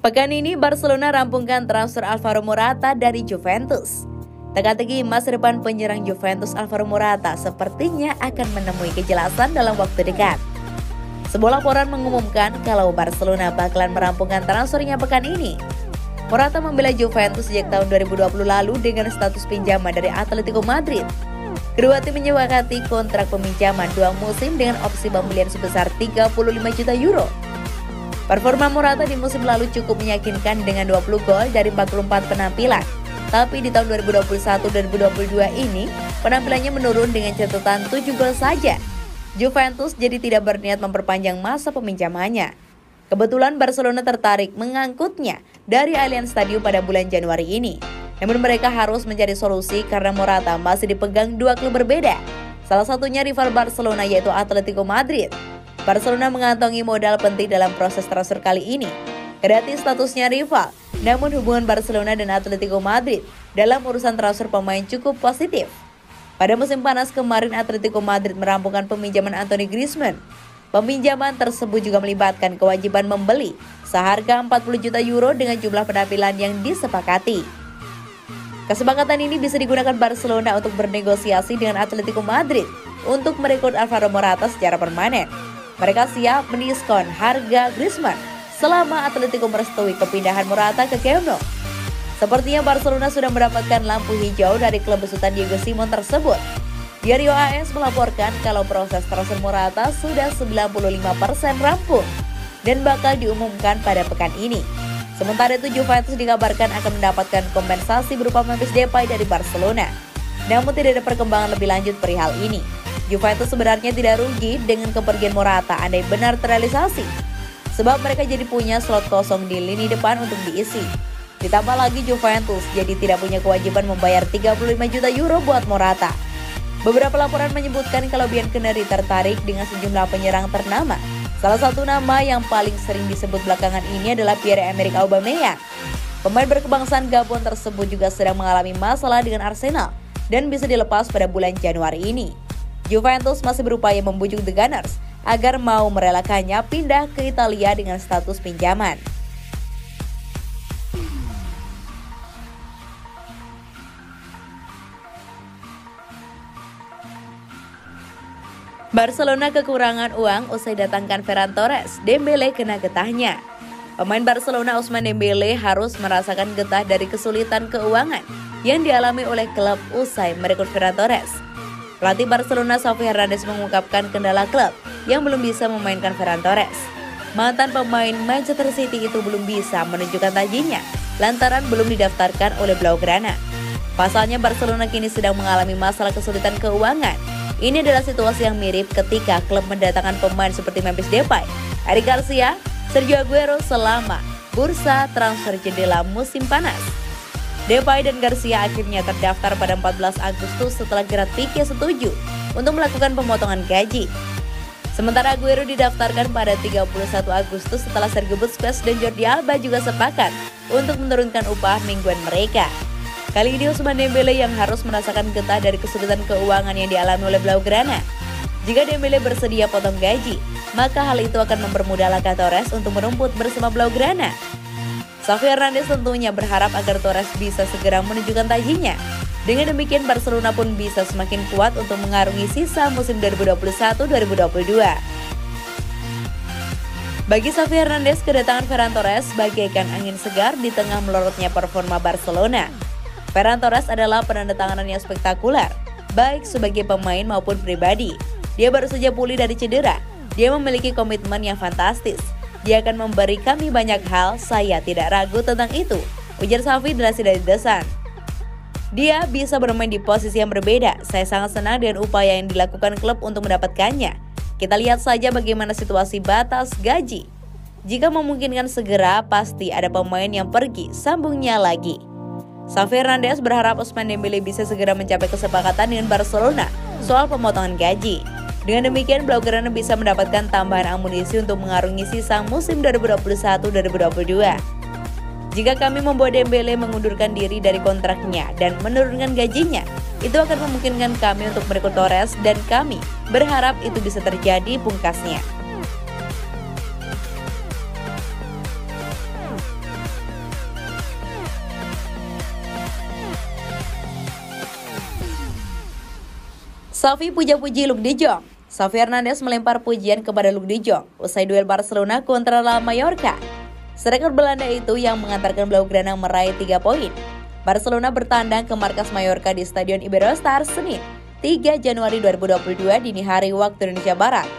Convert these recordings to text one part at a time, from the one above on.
Pekan ini Barcelona rampungkan transfer Alvaro Morata dari Juventus. Teka-teki masa depan penyerang Juventus Alvaro Morata sepertinya akan menemui kejelasan dalam waktu dekat. Sebuah laporan mengumumkan kalau Barcelona bakalan merampungkan transfernya pekan ini. Morata membela Juventus sejak tahun 2020 lalu dengan status pinjaman dari Atletico Madrid. Kedua tim menyepakati kontrak peminjaman 2 musim dengan opsi pembelian sebesar 35 juta euro. Performa Morata di musim lalu cukup meyakinkan dengan 20 gol dari 44 penampilan. Tapi di tahun 2021-2022 ini, penampilannya menurun dengan catatan 7 gol saja. Juventus jadi tidak berniat memperpanjang masa peminjamannya. Kebetulan Barcelona tertarik mengangkutnya dari Allianz Stadium pada bulan Januari ini. Namun mereka harus mencari solusi karena Morata masih dipegang 2 klub berbeda. Salah satunya rival Barcelona yaitu Atletico Madrid. Barcelona mengantongi modal penting dalam proses transfer kali ini. Kendati statusnya rival, namun hubungan Barcelona dan Atletico Madrid dalam urusan transfer pemain cukup positif. Pada musim panas kemarin, Atletico Madrid merampungkan peminjaman Anthony Griezmann. Peminjaman tersebut juga melibatkan kewajiban membeli seharga 40 juta euro dengan jumlah penampilan yang disepakati. Kesepakatan ini bisa digunakan Barcelona untuk bernegosiasi dengan Atletico Madrid untuk merekrut Alvaro Morata secara permanen. Mereka siap mendiskon harga Griezmann selama Atletico merestui kepindahan Morata ke Camp Nou. Sepertinya Barcelona sudah mendapatkan lampu hijau dari klub besutan Diego Simon tersebut. Diario AS melaporkan kalau proses transfer Morata sudah 95% rampung dan bakal diumumkan pada pekan ini. Sementara itu Juventus dikabarkan akan mendapatkan kompensasi berupa Memphis Depay dari Barcelona. Namun tidak ada perkembangan lebih lanjut perihal ini. Juventus sebenarnya tidak rugi dengan kepergian Morata andai benar terrealisasi. Sebab mereka jadi punya slot kosong di lini depan untuk diisi. Ditambah lagi Juventus jadi tidak punya kewajiban membayar 35 juta euro buat Morata. Beberapa laporan menyebutkan kalau Bianconeri tertarik dengan sejumlah penyerang ternama. Salah satu nama yang paling sering disebut belakangan ini adalah Pierre-Emerick Aubameyang. Pemain berkebangsaan Gabon tersebut juga sedang mengalami masalah dengan Arsenal dan bisa dilepas pada bulan Januari ini. Juventus masih berupaya membujuk The Gunners agar mau merelakannya pindah ke Italia dengan status pinjaman. Barcelona kekurangan uang usai datangkan Ferran Torres, Dembele kena getahnya. Pemain Barcelona Ousmane Dembele harus merasakan getah dari kesulitan keuangan yang dialami oleh klub usai merekrut Ferran Torres. Pelatih Barcelona Xavi Hernandez mengungkapkan kendala klub yang belum bisa memainkan Ferran Torres. Mantan pemain Manchester City itu belum bisa menunjukkan tajinya lantaran belum didaftarkan oleh Blaugrana. Pasalnya Barcelona kini sedang mengalami masalah kesulitan keuangan. Ini adalah situasi yang mirip ketika klub mendatangkan pemain seperti Memphis Depay, Eric Garcia, Sergio Aguero selama bursa transfer jendela musim panas. Depay dan Garcia akhirnya terdaftar pada 14 Agustus setelah Gerard Pique setuju untuk melakukan pemotongan gaji. Sementara Aguero didaftarkan pada 31 Agustus setelah Sergio Busquets dan Jordi Alba juga sepakat untuk menurunkan upah mingguan mereka. Kali ini Ousmane Dembele yang harus merasakan getah dari kesulitan keuangan yang dialami oleh Blaugrana. Jika Dembele bersedia potong gaji, maka hal itu akan mempermudah langkah Torres untuk merumput bersama Blaugrana. Xavi Hernandez tentunya berharap agar Torres bisa segera menunjukkan tajinya. Dengan demikian Barcelona pun bisa semakin kuat untuk mengarungi sisa musim 2021-2022. Bagi Xavi Hernandez, kedatangan Ferran Torres bagaikan angin segar di tengah melorotnya performa Barcelona. Ferran Torres adalah penandatanganan yang spektakuler, baik sebagai pemain maupun pribadi. Dia baru saja pulih dari cedera. Dia memiliki komitmen yang fantastis. Dia akan memberi kami banyak hal, saya tidak ragu tentang itu, ujar Xavi dilansir dari The Sun. Dia bisa bermain di posisi yang berbeda, saya sangat senang dengan upaya yang dilakukan klub untuk mendapatkannya. Kita lihat saja bagaimana situasi batas gaji. Jika memungkinkan segera, pasti ada pemain yang pergi, sambungnya lagi. Xavi Hernandez berharap Ousmane Dembele bisa segera mencapai kesepakatan dengan Barcelona soal pemotongan gaji. Dengan demikian, Blaugrana bisa mendapatkan tambahan amunisi untuk mengarungi sisa musim 2021-2022. Jika kami membuat Dembele mengundurkan diri dari kontraknya dan menurunkan gajinya, itu akan memungkinkan kami untuk merekrut Torres dan kami berharap itu bisa terjadi, pungkasnya. Xavi puja-puji Luuk de Jong. Xavi Hernandez melempar pujian kepada Luuk de Jong usai duel Barcelona kontra La Mallorca. Striker Belanda itu yang mengantarkan Blaugrana meraih 3 poin. Barcelona bertandang ke markas Mallorca di Stadion Iberostar Senin, 3 Januari 2022 dini hari waktu Indonesia Barat.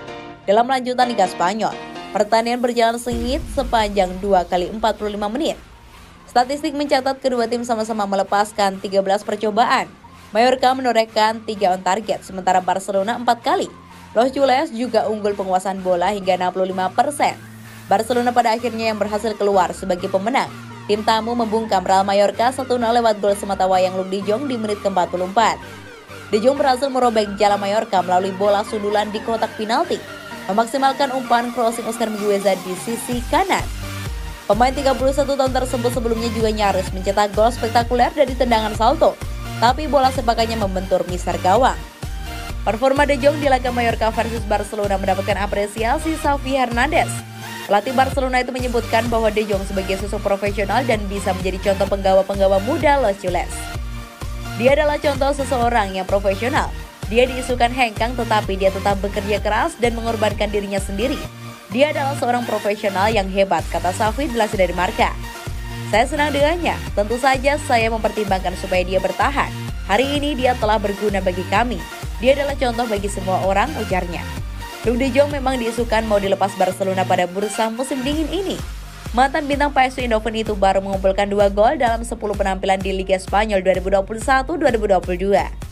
Dalam lanjutan Liga Spanyol, pertandingan berjalan sengit sepanjang 2 kali 45 menit. Statistik mencatat kedua tim sama-sama melepaskan 13 percobaan. Mallorca menorehkan 3 on target, sementara Barcelona 4 kali. Los Jules juga unggul penguasaan bola hingga 65%. Barcelona pada akhirnya yang berhasil keluar sebagai pemenang. Tim tamu membungkam Real Mallorca 1-0 lewat gol sematawayang Luuk de Jong di menit ke-44. De Jong berhasil merobek jala Mallorca melalui bola sundulan di kotak penalti, memaksimalkan umpan crossing Oscar Mingueza di sisi kanan. Pemain 31 tahun tersebut sebelumnya juga nyaris mencetak gol spektakuler dari tendangan salto, tapi bola sepakannya membentur mister gawang. Performa De Jong di laga Mallorca versus Barcelona mendapatkan apresiasi Xavi Hernandez. Pelatih Barcelona itu menyebutkan bahwa De Jong sebagai sosok profesional dan bisa menjadi contoh penggawa-penggawa muda Los Jules. Dia adalah contoh seseorang yang profesional. Dia diisukan hengkang tetapi dia tetap bekerja keras dan mengorbankan dirinya sendiri. Dia adalah seorang profesional yang hebat, kata Xavi dilansir dari Marca. Saya senang dengannya, tentu saja saya mempertimbangkan supaya dia bertahan. Hari ini dia telah berguna bagi kami. Dia adalah contoh bagi semua orang, ujarnya. Luuk de Jong memang diisukan mau dilepas Barcelona pada bursa musim dingin ini. Mantan bintang PSV Eindhoven itu baru mengumpulkan 2 gol dalam 10 penampilan di Liga Spanyol 2021-2022.